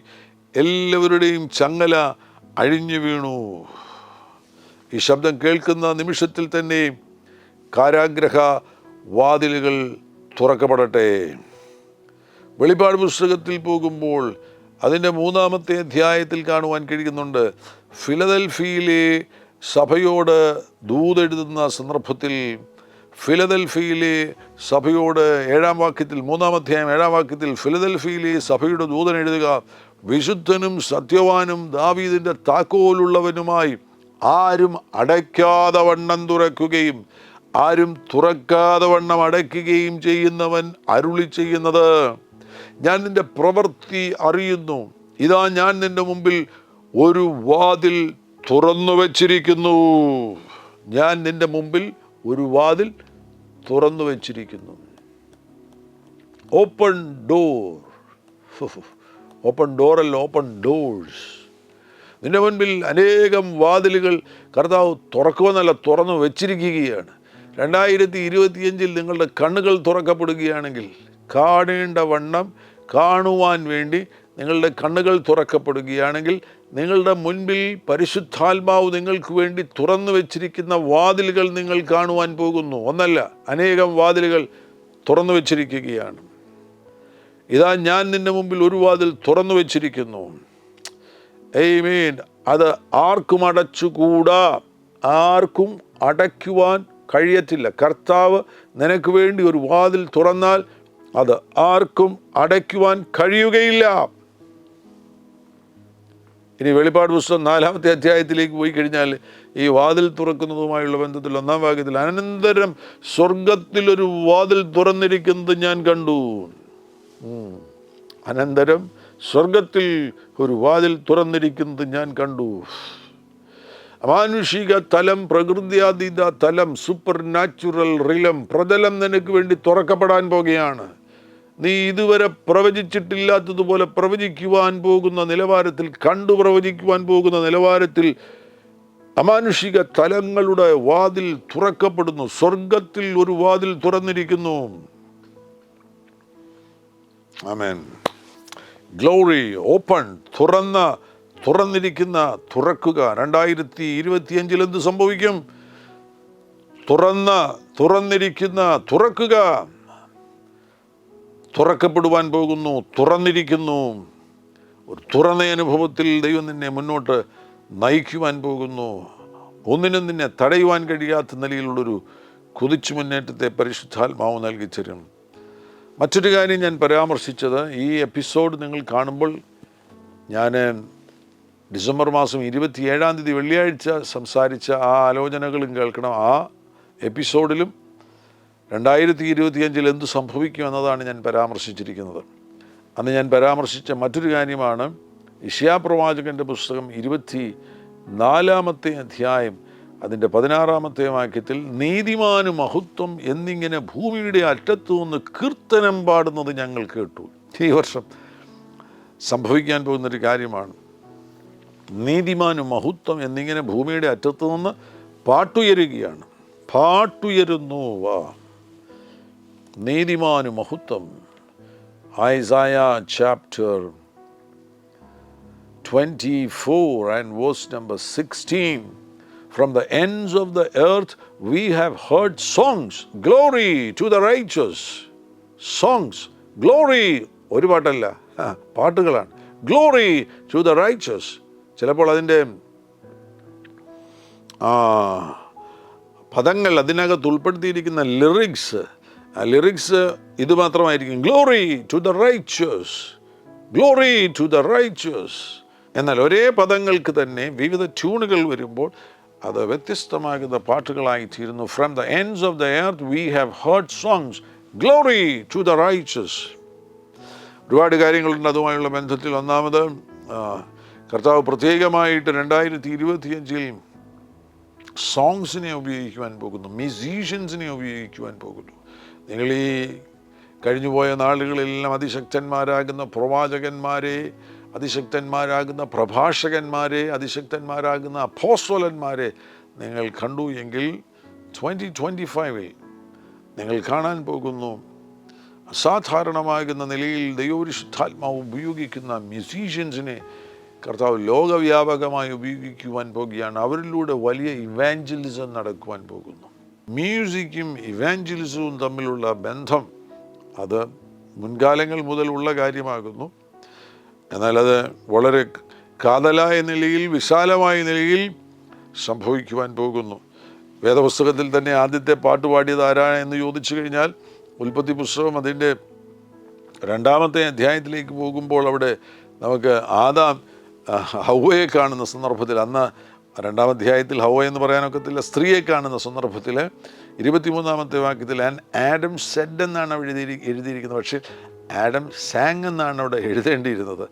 എല്ലാവരുടെയും ചങ്ങല അഴിഞ്ഞു വീണു. ഈ ശബ്ദം കേൾക്കുന്ന നിമിഷത്തിൽ തന്നെ കാരാഗ്രഹ വാതിലുകൾ തുറക്കപ്പെടട്ടെ. വെളിപ്പാട് പുസ്തകത്തിൽ പോകുമ്പോൾ അതിൻ്റെ 3-ാമത്തെ അധ്യായത്തിൽ കാണുവാൻ കഴിയുന്നുണ്ട്, ഫിലദൽഫിയിലെ സഭയോട് ദൂതെഴുതുന്ന സന്ദർഭത്തിൽ ഫിലദൽഫിയിലെ സഭയോട് 7-ാം വാക്യത്തിൽ, 3-ാം അധ്യായം 7-ാം വാക്യത്തിൽ ഫിലദൽഫിയിലെ സഭയുടെ ദൂതൻ എഴുതുക, വിശുദ്ധനും സത്യവാനും ദാവീദിൻ്റെ താക്കോലുള്ളവനുമായി ആരും അടയ്ക്കാതെ വണ്ണം തുറക്കുകയും ആരും തുറക്കാതെ വണ്ണം അടയ്ക്കുകയും ചെയ്യുന്നവൻ അരുളി ചെയ്യുന്നത്, ഞാൻ നിന്റെ പ്രവൃത്തി അറിയുന്നു. ഇതാ ഞാൻ നിന്റെ മുമ്പിൽ ഒരു വാതിൽ തുറന്നു വച്ചിരിക്കുന്നു. ഞാൻ നിന്റെ മുമ്പിൽ ഒരു വാതിൽ തുറന്നു വച്ചിരിക്കുന്നു. Open door. ഓപ്പൺ ഡോറല്ല, ഓപ്പൺ ഡോഴ്സ്. നിന്റെ മുൻപിൽ അനേകം വാതിലുകൾ കർത്താവ് തുറക്കുമെന്നല്ല, തുറന്നു വച്ചിരിക്കുകയാണ്. 2025 നിങ്ങളുടെ കണ്ണുകൾ തുറക്കപ്പെടുകയാണെങ്കിൽ, കാണേണ്ട വണ്ണം കാണുവാൻ വേണ്ടി നിങ്ങളുടെ കണ്ണുകൾ തുറക്കപ്പെടുകയാണെങ്കിൽ, നിങ്ങളുടെ മുൻപിൽ പരിശുദ്ധാത്മാവ് നിങ്ങൾക്ക് വേണ്ടി തുറന്നു വച്ചിരിക്കുന്ന വാതിലുകൾ നിങ്ങൾ കാണുവാൻ പോകുന്നു. ഒന്നല്ല, അനേകം വാതിലുകൾ തുറന്നു വച്ചിരിക്കുകയാണ്. ഇതാ ഞാൻ നിന്റെ മുമ്പിൽ ഒരു വാതിൽ തുറന്നു വച്ചിരിക്കുന്നു. ആമേൻ. അത് ആർക്കും അടച്ചുകൂടാ, ആർക്കും അടയ്ക്കുവാൻ കഴിയത്തില്ല. കർത്താവ് നിനക്ക് വേണ്ടി ഒരു വാതിൽ തുറന്നാൽ അത് ആർക്കും അടയ്ക്കുവാൻ കഴിയുകയില്ല. ഇനി വെളിപ്പാട് പുസ്തകം 4-ാമത്തെ അധ്യായത്തിലേക്ക് പോയി കഴിഞ്ഞാൽ ഈ വാതിൽ തുറക്കുന്നതുമായുള്ള ബന്ധത്തിൽ 1-ാം വാക്യത്തിൽ, അനന്തരം സ്വർഗത്തിലൊരു വാതിൽ തുറന്നിരിക്കുന്നത് ഞാൻ കണ്ടു. അനന്തരം സ്വർഗത്തിൽ ഒരു വാതിൽ തുറന്നിരിക്കുന്നത് ഞാൻ കണ്ടു. അമാനുഷിക തലം, പ്രകൃത്യാതീത തലം, സൂപ്പർ നാച്ചുറൽ റിലം, പ്രതലം നിനക്ക് വേണ്ടി തുറക്കപ്പെടാൻ പോകുകയാണ്. നീ ഇതുവരെ പ്രവചിച്ചിട്ടില്ലാത്തതുപോലെ പ്രവചിക്കുവാൻ പോകുന്ന നിലവാരത്തിൽ, കണ്ടു പ്രവചിക്കുവാൻ പോകുന്ന നിലവാരത്തിൽ അമാനുഷിക തലങ്ങളുടെ വാതിൽ തുറക്കപ്പെടുന്നു. സ്വർഗത്തിൽ ഒരു വാതിൽ തുറന്നിരിക്കുന്നു. ആമേൻ. ഗ്ലോറി, ഓപ്പൺ, തുറന്നിരിക്കുന്ന, തുറക്കുക. 2025 എന്ത് സംഭവിക്കും? തുറന്നിരിക്കുന്ന, തുറക്കുക. തുറക്കപ്പെടുവാൻ പോകുന്നു, തുറന്നിരിക്കുന്നു. ഒരു തുറന്ന അനുഭവത്തിൽ ദൈവം നിന്നെ മുന്നോട്ട് നയിക്കുവാൻ പോകുന്നു. ഒന്നിനും നിന്നെ തടയുവാൻ കഴിയാത്ത നിലയിലുള്ളൊരു കുതിച്ചു മുന്നേറ്റത്തെ പരിശുദ്ധാത്മാവ് നൽകി തരും. മറ്റൊരു കാര്യം ഞാൻ പരാമർശിച്ചത്, ഈ എപ്പിസോഡ് നിങ്ങൾ കാണുമ്പോൾ ഞാൻ ഡിസംബർ മാസം 27-ാം തീയതി വെള്ളിയാഴ്ച സംസാരിച്ച ആ ആലോചനകളും കേൾക്കണം. ആ എപ്പിസോഡിലും 2025 എന്ത് സംഭവിക്കും എന്നതാണ് ഞാൻ പരാമർശിച്ചിരിക്കുന്നത്. അന്ന് ഞാൻ പരാമർശിച്ച മറ്റൊരു കാര്യമാണ് യെശയ്യാ പ്രവാചകൻ്റെ പുസ്തകം 24-ാമത്തെ അധ്യായം അതിൻ്റെ 16-ാമത്തെ വാക്യത്തിൽ, നീതിമാന് മഹത്വം എന്നിങ്ങനെ ഭൂമിയുടെ അറ്റത്തു നിന്ന് കീർത്തനം പാടുന്നത് ഞങ്ങൾ കേട്ടു. ഈ വർഷം സംഭവിക്കാൻ പോകുന്നൊരു കാര്യമാണ്. നീതിമാന് മഹത്വം എന്നിങ്ങനെ ഭൂമിയുടെ അറ്റത്തു നിന്ന് പാട്ടുയരുകയാണ്. പാട്ടുയരുന്നു. വാ, നീതിമാന് മഹത്വം. ഐസായ chapter 24 and verse number 16. From the ends of the earth we have heard songs, glory to the righteous. Songs, glory, ഒരു പാട്ടല്ല, പാട്ടുകളാണ്. Glory to the righteous. ചിലപ്പോൾ അതിൻ്റെ പദങ്ങൾ, അതിനകത്ത് ഉൾപ്പെടുത്തിയിരിക്കുന്ന ലിറിക്സ് ഇത് മാത്രമായിരിക്കും. Glory to the righteous, glory to the righteous. എന്നാൽ ഒരേ പദങ്ങൾക്ക് തന്നെ വിവിധ ട്യൂണുകൾ വരുമ്പോൾ അത് വ്യത്യസ്തമാകുന്ന പാട്ടുകളായിത്തീരുന്നു. From the ends of the earth we have heard songs, glory to the righteous. ഒരുപാട് കാര്യങ്ങളുണ്ട് അതുമായുള്ള ബന്ധത്തിൽ. ഒന്നാമത്, കർത്താവ് പ്രത്യേകമായിട്ട് 2025 സോങ്സിനെ ഉപയോഗിക്കുവാൻ പോകുന്നു, മ്യൂസീഷ്യൻസിനെ ഉപയോഗിക്കുവാൻ പോകുന്നു. നിങ്ങൾ ഈ കഴിഞ്ഞുപോയ നാളുകളെല്ലാം അതിശക്തന്മാരാകുന്ന പ്രവാചകന്മാരെ, അതിശക്തന്മാരാകുന്ന പ്രഭാഷകന്മാരെ, അതിശക്തന്മാരാകുന്ന അപ്പോസ്തലന്മാരെ നിങ്ങൾ കണ്ടു എങ്കിൽ 2025 നിങ്ങൾ കാണാൻ പോകുന്നു അസാധാരണമാകുന്ന നിലയിൽ ദൈവപരിശുദ്ധാത്മാവ് ഉപയോഗിക്കുന്ന മ്യൂസീഷ്യൻസിനെ കർത്താവ് ലോകവ്യാപകമായി ഉപയോഗിക്കുവാൻ പോകുകയാണ്. അവരിലൂടെ വലിയ ഇവാഞ്ചലിസം നടക്കുവാൻ പോകുന്നു. മ്യൂസിക്കും ഇവാഞ്ചലിസവും തമ്മിലുള്ള ബന്ധം അത് മുൻകാലങ്ങൾ മുതലുള്ള കാര്യമാകുന്നു. എന്നാൽ അത് വളരെ കാതലായ നിലയിൽ, വിശാലമായ നിലയിൽ സംഭവിക്കുവാൻ പോകുന്നു. വേദപുസ്തകത്തിൽ തന്നെ ആദ്യത്തെ പാട്ട് പാടിയത് ആരാണ് എന്ന് ചോദിച്ചു കഴിഞ്ഞാൽ, ഉൽപ്പത്തി പുസ്തകം അതിൻ്റെ 2-ാമത്തെ അധ്യായത്തിലേക്ക് പോകുമ്പോൾ അവിടെ നമുക്ക് ആദാം ഹൗവയെ കാണുന്ന സന്ദർഭത്തിൽ, അന്ന് 2-ാം അധ്യായത്തിൽ ഹൗവ എന്ന് പറയാനൊക്കത്തില്ല, സ്ത്രീയെ കാണുന്ന സന്ദർഭത്തിൽ 23-ാമത്തെ വാക്യത്തിൽ ആഡം സെഡ് എന്നാണ് എഴുതിയിരിക്കുന്നത്. പക്ഷേ ആഡം സാങ് എന്നാണ് അവിടെ എഴുതേണ്ടിയിരുന്നത്.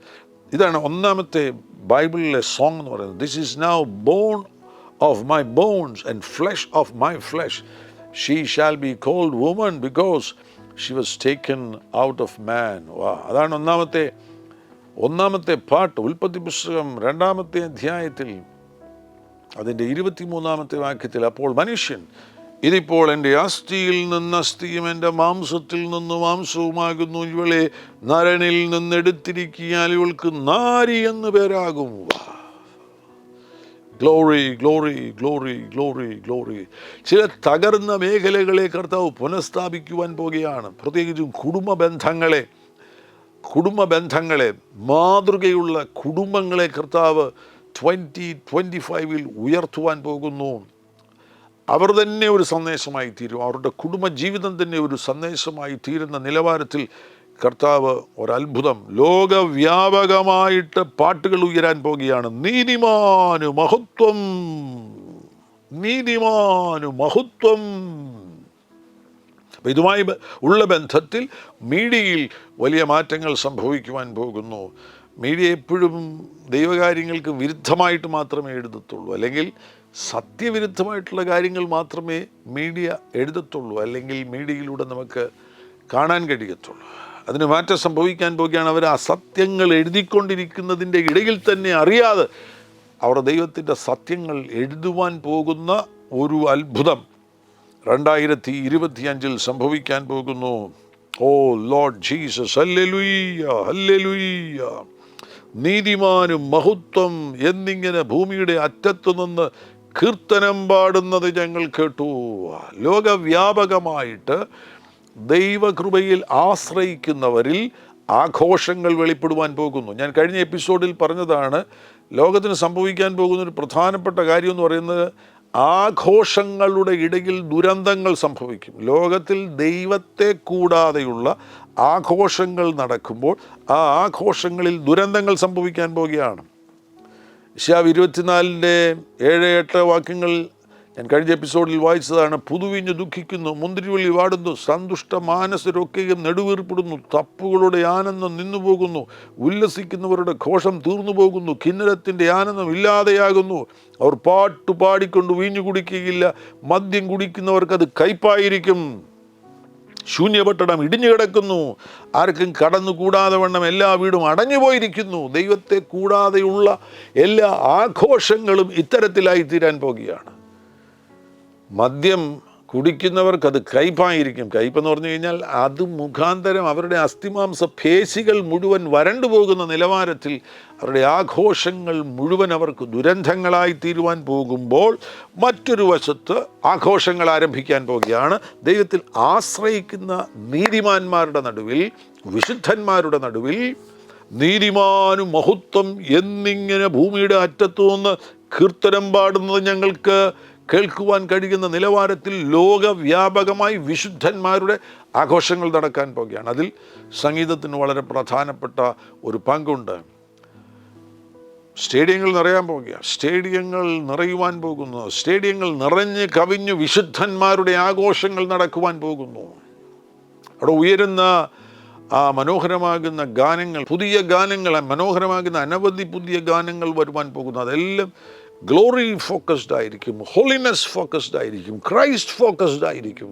ഇതാണ് 1-ാമത്തെ ബൈബിളിലെ സോങ് എന്ന് പറയുന്നത്. This is now bone of my bones and flesh of my flesh. She shall be called woman because she was taken out of man. അതാണ് ഒന്നാമത്തെ പാട്ട്. ഉൽപ്പത്തി പുസ്തകം 2-ാമത്തെ അധ്യായത്തിൽ അതിൻ്റെ 23-ാമത്തെ വാക്യത്തിൽ, അപ്പോൾ മനുഷ്യൻ, ഇതിപ്പോൾ എൻ്റെ അസ്ഥിയിൽ നിന്ന് അസ്ഥിയും എൻ്റെ മാംസത്തിൽ നിന്ന് മാംസവുമാകുന്നു. ഇവളെ നരനിൽ നിന്നെടുത്തിരിക്കിയാൽ ഇവൾക്ക് നാരി എന്ന് പേരാകും. Glory, glory, glory, glory, glory. ചില തകർന്ന മേഖലകളെ കർത്താവ് പുനഃസ്ഥാപിക്കുവാൻ പോകുകയാണ്. പ്രത്യേകിച്ചും കുടുംബ ബന്ധങ്ങളെ, കുടുംബ ബന്ധങ്ങളെ, മാതൃകയുള്ള കുടുംബങ്ങളെ കർത്താവ് 2025 ഉയർത്തുവാൻ പോകുന്നു. അവർ തന്നെ ഒരു സന്ദേശമായി തീരും. അവരുടെ കുടുംബജീവിതം തന്നെ ഒരു സന്ദേശമായി തീരുന്ന നിലവാരത്തിൽ കർത്താവ് ഒരത്ഭുതം, ലോകവ്യാപകമായിട്ട് പാട്ടുകൾ ഉയരാൻ പോകുകയാണ്. നീതിമാനു മഹത്വം, നീതിമാനു മഹത്വം. അപ്പം ഇതുമായി ഉള്ള ബന്ധത്തിൽ മീഡിയയിൽ വലിയ മാറ്റങ്ങൾ സംഭവിക്കുവാൻ പോകുന്നു. മീഡിയ എപ്പോഴും ദൈവകാര്യങ്ങൾക്ക് വിരുദ്ധമായിട്ട് മാത്രമേ എഴുതത്തുള്ളൂ, അല്ലെങ്കിൽ സത്യവിരുദ്ധമായിട്ടുള്ള കാര്യങ്ങൾ മാത്രമേ മീഡിയ എഴുതത്തുള്ളൂ, അല്ലെങ്കിൽ മീഡിയയിലൂടെ നമുക്ക് കാണാൻ കഴിയത്തുള്ളൂ. അതിന് മാറ്റം സംഭവിക്കാൻ പോകുകയാണ്. അവർ അസത്യങ്ങൾ എഴുതിക്കൊണ്ടിരിക്കുന്നതിൻ്റെ ഇടയിൽ തന്നെ അറിയാതെ അവർ ദൈവത്തിൻ്റെ സത്യങ്ങൾ എഴുതുവാൻ പോകുന്ന ഒരു അത്ഭുതം 2025 സംഭവിക്കാൻ പോകുന്നു. ഓ ലോർഡ് ജീസസ്, ഹല്ലേലൂയ, ഹല്ലേലൂയ. നീതിമാനും മഹത്വം എന്നിങ്ങനെ ഭൂമിയുടെ അറ്റത്തു നിന്ന് കീർത്തനം പാടുന്നത് ഞങ്ങൾ കേട്ടു. ലോകവ്യാപകമായിട്ട് ദൈവകൃപയിൽ ആശ്രയിക്കുന്നവരിൽ ആഘോഷങ്ങൾ വെളിപ്പെടുവാൻ പോകുന്നു. ഞാൻ കഴിഞ്ഞ എപ്പിസോഡിൽ പറഞ്ഞതാണ്, ലോകത്തിന് സംഭവിക്കാൻ പോകുന്ന ഒരു പ്രധാനപ്പെട്ട കാര്യം എന്ന് പറയുന്നത് ആഘോഷങ്ങളുടെ ഇടയിൽ ദുരന്തങ്ങൾ സംഭവിക്കും. ലോകത്തിൽ ദൈവത്തെ കൂടാതെയുള്ള ആഘോഷങ്ങൾ നടക്കുമ്പോൾ ആ ആഘോഷങ്ങളിൽ ദുരന്തങ്ങൾ സംഭവിക്കാൻ പോകുകയാണ്. യശയ്യാവ് 24:7-8 വാക്യങ്ങൾ ഞാൻ കഴിഞ്ഞ എപ്പിസോഡിൽ വായിച്ചതാണ്. പുതുവിഞ്ഞ് ദുഃഖിക്കുന്നു, മുന്തിരിവള്ളി വാടുന്നു, സന്തുഷ്ട മാനസരൊക്കെയും നെടുവീർപ്പെടുന്നു, തപ്പുകളുടെ ആനന്ദം നിന്നുപോകുന്നു, ഉല്ലസിക്കുന്നവരുടെ ഘോഷം തീർന്നു പോകുന്നു, കിന്നരത്തിൻ്റെ ആനന്ദം ഇല്ലാതെയാകുന്നു. അവർ പാട്ടു പാടിക്കൊണ്ട് വീഞ്ഞു കുടിക്കുകയില്ല, മദ്യം കുടിക്കുന്നവർക്കത് കയ്പായിരിക്കും. ശൂന്യപട്ടണം ഇടിഞ്ഞു കിടക്കുന്നു, ആർക്കും കടന്നുകൂടാതെ വണ്ണം എല്ലാ വീടും അടഞ്ഞുപോയിരിക്കുന്നു. ദൈവത്തെ കൂടാതെയുള്ള എല്ലാ ആഘോഷങ്ങളും ഇത്തരത്തിലായി തീരാൻ പോകുകയാണ്. മദ്യം കുടിക്കുന്നവർക്കത് കയ്പായിരിക്കും. കയ്പെന്ന് പറഞ്ഞു കഴിഞ്ഞാൽ അത് മുഖാന്തരം അവരുടെ അസ്ഥിമാംസ പേശികൾ മുഴുവൻ വരണ്ടു പോകുന്ന നിലവാരത്തിൽ അവരുടെ ആഘോഷങ്ങൾ മുഴുവൻ അവർക്ക് ദുരന്തങ്ങളായി തീരുവാൻ പോകുമ്പോൾ, മറ്റൊരു വശത്ത് ആഘോഷങ്ങൾ ആരംഭിക്കാൻ പോകുകയാണ്. ദൈവത്തിൽ ആശ്രയിക്കുന്ന നീതിമാന്മാരുടെ നടുവിൽ, വിശുദ്ധന്മാരുടെ നടുവിൽ നീതിമാനും മഹത്വം എന്നിങ്ങനെ ഭൂമിയുടെ അറ്റത്തു നിന്ന് കീർത്തനം പാടുന്നത് ഞങ്ങൾക്ക് കേൾക്കുവാൻ കഴിയുന്ന നിലവാരത്തിൽ ലോകവ്യാപകമായി വിശുദ്ധന്മാരുടെ ആഘോഷങ്ങൾ നടക്കാൻ പോകുകയാണ്. അതിൽ സംഗീതത്തിന് വളരെ പ്രധാനപ്പെട്ട ഒരു പങ്കുണ്ട്. സ്റ്റേഡിയങ്ങൾ നിറയാൻ പോകുക, സ്റ്റേഡിയങ്ങൾ നിറയുവാൻ പോകുന്നു, സ്റ്റേഡിയങ്ങൾ നിറഞ്ഞ് കവിഞ്ഞ് വിശുദ്ധന്മാരുടെ ആഘോഷങ്ങൾ നടക്കുവാൻ പോകുന്നു. അവിടെ ഉയരുന്ന ആ മനോഹരമാകുന്ന ഗാനങ്ങൾ, പുതിയ ഗാനങ്ങൾ, മനോഹരമാകുന്ന അനവധി പുതിയ ഗാനങ്ങൾ വരുവാൻ പോകുന്നു. അതെല്ലാം ഗ്ലോറി ഫോക്കസ്ഡ് ആയിരിക്കും, ഹോളിനെസ് ഫോക്കസ്ഡ് ആയിരിക്കും, ക്രൈസ്റ്റ് ഫോക്കസ്ഡ് ആയിരിക്കും.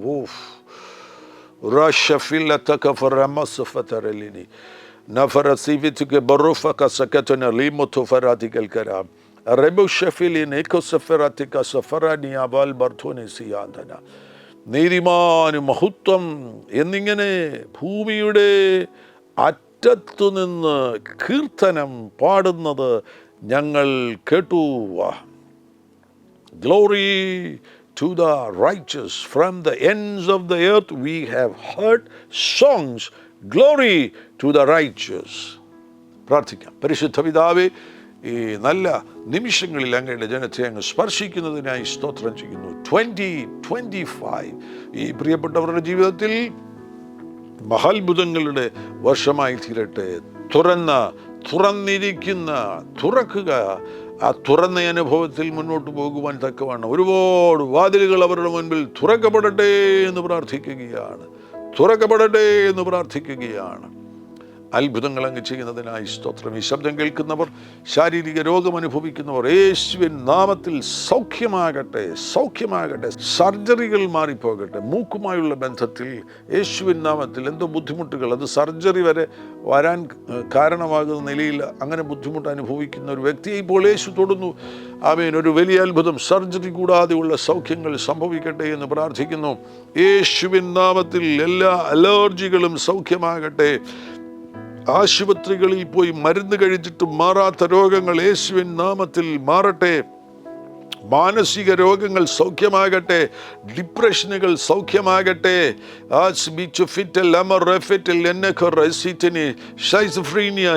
നീതിമാനും മഹത്വം എന്നിങ്ങനെ ഭൂമിയുടെ അറ്റത്തു നിന്ന് കീർത്തനം പാടുന്നത് ഞങ്ങൾ കേട്ടു. Glory to the righteous, from the ends of the earth we have heard songs. Glory to the righteous. പ്രാർത്ഥിക്കാം. പരിശുദ്ധ പിതാവേ, ഈ നല്ല നിമിഷങ്ങളിൽ അങ്ങയുടെ ജനത്തെ അങ്ങ് സ്പർശിക്കുന്നതിനായി സ്തോത്രം ചെയ്യുന്നു. 2025 ഈ പ്രിയപ്പെട്ടവരുടെ ജീവിതത്തിൽ മഹാത്ഭുതങ്ങളുടെ വർഷമായി തീരട്ടെ. തുറക്കുക, ആ തുറന്ന അനുഭവത്തിൽ മുന്നോട്ട് പോകുവാൻ തക്കവണ്ണം ഒരുപാട് വാതിലുകൾ അവരുടെ മുൻപിൽ തുറക്കപ്പെടട്ടെ എന്ന് പ്രാർത്ഥിക്കുകയാണ്. അത്ഭുതങ്ങൾ അങ്ങ് ചെയ്യുന്നതിനായി സ്തോത്രം. ഈ ശബ്ദം കേൾക്കുന്നവർ, ശാരീരിക രോഗം അനുഭവിക്കുന്നവർ, യേശുവിൻ നാമത്തിൽ സൗഖ്യമാകട്ടെ. സർജറികൾ മാറിപ്പോകട്ടെ. മൂക്കുമായുള്ള ബന്ധത്തിൽ യേശുവിൻ നാമത്തിൽ എന്തോ ബുദ്ധിമുട്ടുകൾ, അത് സർജറി വരെ വരാൻ കാരണമാകുന്ന നിലയിൽ അങ്ങനെ ബുദ്ധിമുട്ട് അനുഭവിക്കുന്ന ഒരു വ്യക്തിയെ ഇപ്പോൾ യേശു തൊടുന്നു. ആമേൻ. ഒരു വലിയ അത്ഭുതം, സർജറി കൂടാതെയുള്ള സൗഖ്യങ്ങൾ സംഭവിക്കട്ടെ എന്ന് പ്രാർത്ഥിക്കുന്നു. യേശുവിൻ നാമത്തിൽ എല്ലാ അലർജികളും സൗഖ്യമാകട്ടെ. ആശുപത്രികളിൽ പോയി മരുന്ന് കഴിച്ചിട്ട് മാറാത്ത രോഗങ്ങൾ യേശുവിൻ നാമത്തിൽ മാറട്ടെ. മാനസിക രോഗങ്ങൾ സൗഖ്യമാകട്ടെ, ഡിപ്രഷനുകൾ സൗഖ്യമാകട്ടെ.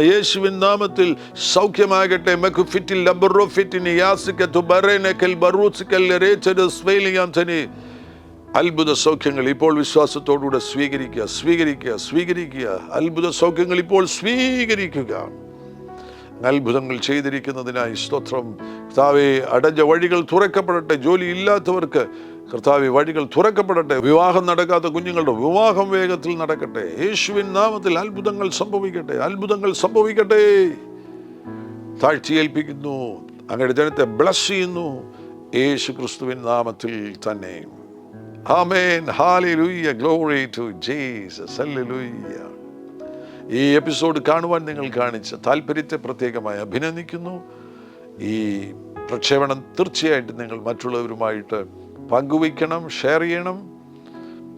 യേശുവിൻ നാമത്തിൽ സൗഖ്യമാകട്ടെ. അത്ഭുത സൗഖ്യങ്ങൾ ഇപ്പോൾ വിശ്വാസത്തോടുകൂടെ സ്വീകരിക്കുക, സ്വീകരിക്കുക, സ്വീകരിക്കുക. അത്ഭുത സൗഖ്യങ്ങൾ ഇപ്പോൾ സ്വീകരിക്കുക. അത്ഭുതങ്ങൾ ചെയ്തിരിക്കുന്നതിനായി സ്തോത്രം. കർത്താവേ, അടഞ്ഞ വഴികൾ തുറക്കപ്പെടട്ടെ. ജോലി ഇല്ലാത്തവർക്ക് കർത്താവേ വഴികൾ തുറക്കപ്പെടട്ടെ. വിവാഹം നടക്കാത്ത കുഞ്ഞുങ്ങളുടെ വിവാഹം വേഗത്തിൽ നടക്കട്ടെ. യേശുവിൻ നാമത്തിൽ അത്ഭുതങ്ങൾ സംഭവിക്കട്ടെ, അത്ഭുതങ്ങൾ സംഭവിക്കട്ടെ. താഴ്ചയേൽപ്പിക്കുന്നു, അങ്ങയുടെ ജനത്തെ ബ്ലസ് ചെയ്യുന്നു യേശു ക്രിസ്തുവിൻ നാമത്തിൽ തന്നെ. ആമേൻ. ഹല്ലേലൂയ. Glory to Jesus. ഹല്ലേലൂയ. ഈ എപ്പിസോഡ് കാണുവാൻ നിങ്ങൾ കാണിച്ച താല്പര്യത്തെ പ്രത്യേകമായി അഭിനന്ദിക്കുന്നു. ഈ പ്രക്ഷേപണം തീർച്ചയായിട്ടും നിങ്ങൾ മറ്റുള്ളവരുമായിട്ട് പങ്കുവയ്ക്കണം, ഷെയർ ചെയ്യണം.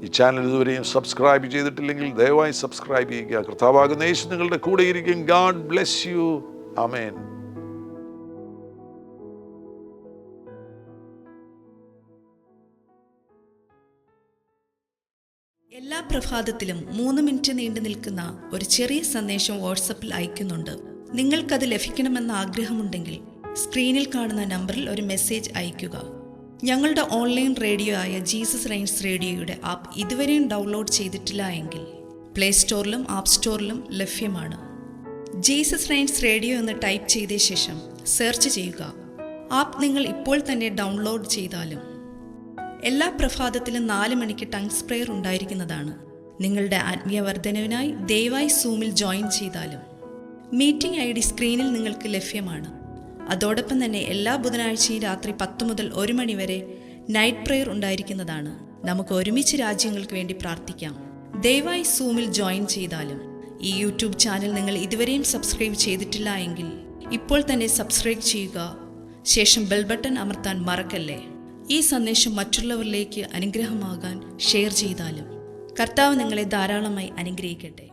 ഈ ചാനൽ ഇതുവരെയും സബ്സ്ക്രൈബ് ചെയ്തിട്ടില്ലെങ്കിൽ ദയവായി സബ്സ്ക്രൈബ് ചെയ്യുക. കർത്താവാകുന്ന യേശു നിങ്ങളുടെ കൂടെ ഇരിക്കും. God bless you. ആമേൻ. എല്ലാ പ്രഭാതത്തിലും 3 മിനിറ്റ് നീണ്ടു നിൽക്കുന്ന ഒരു ചെറിയ സന്ദേശം വാട്സപ്പിൽ അയക്കുന്നുണ്ട്. നിങ്ങൾക്കത് ലഭിക്കണമെന്ന ആഗ്രഹമുണ്ടെങ്കിൽ സ്ക്രീനിൽ കാണുന്ന നമ്പറിൽ ഒരു മെസ്സേജ് അയയ്ക്കുക. ഞങ്ങളുടെ ഓൺലൈൻ റേഡിയോ ആയ ജീസസ് റെയിൻസ് റേഡിയോയുടെ ആപ്പ് ഇതുവരെയും ഡൗൺലോഡ് ചെയ്തിട്ടില്ല എങ്കിൽ പ്ലേ സ്റ്റോറിലും ആപ്പ് സ്റ്റോറിലും ലഭ്യമാണ്. ജീസസ് റെയിൻസ് റേഡിയോ എന്ന് ടൈപ്പ് ചെയ്ത ശേഷം സെർച്ച് ചെയ്യുക. ആപ്പ് നിങ്ങൾ ഇപ്പോൾ തന്നെ ഡൗൺലോഡ് ചെയ്താലും. എല്ലാ പ്രഭാതത്തിലും 4 മണിക്ക് ടങ്സ് പ്രെയർ ഉണ്ടായിരിക്കുന്നതാണ്. നിങ്ങളുടെ ആത്മീയ വർധനവിനായി ദയവായി സൂമിൽ ജോയിൻ ചെയ്താലും. മീറ്റിംഗ് ID സ്ക്രീനിൽ നിങ്ങൾക്ക് ലഭ്യമാണ്. അതോടൊപ്പം തന്നെ എല്ലാ ബുധനാഴ്ചയും രാത്രി 10 മുതൽ 1 മണി വരെ നൈറ്റ് പ്രെയർ ഉണ്ടായിരിക്കുന്നതാണ്. നമുക്ക് ഒരുമിച്ച് രാജ്യങ്ങൾക്ക് വേണ്ടി പ്രാർത്ഥിക്കാം. ദയവായി സൂമിൽ ജോയിൻ ചെയ്താലും. ഈ യൂട്യൂബ് ചാനൽ നിങ്ങൾ ഇതുവരെയും സബ്സ്ക്രൈബ് ചെയ്തിട്ടില്ല എങ്കിൽ ഇപ്പോൾ തന്നെ സബ്സ്ക്രൈബ് ചെയ്യുക. ശേഷം ബെൽ ബട്ടൺ അമർത്താൻ മറക്കല്ലേ. ഈ സന്ദേശം മറ്റുള്ളവരിലേക്ക് അനുഗ്രഹമാകാൻ ഷെയർ ചെയ്താലും. കർത്താവ് നിങ്ങളെ ധാരാളമായി അനുഗ്രഹിക്കട്ടെ.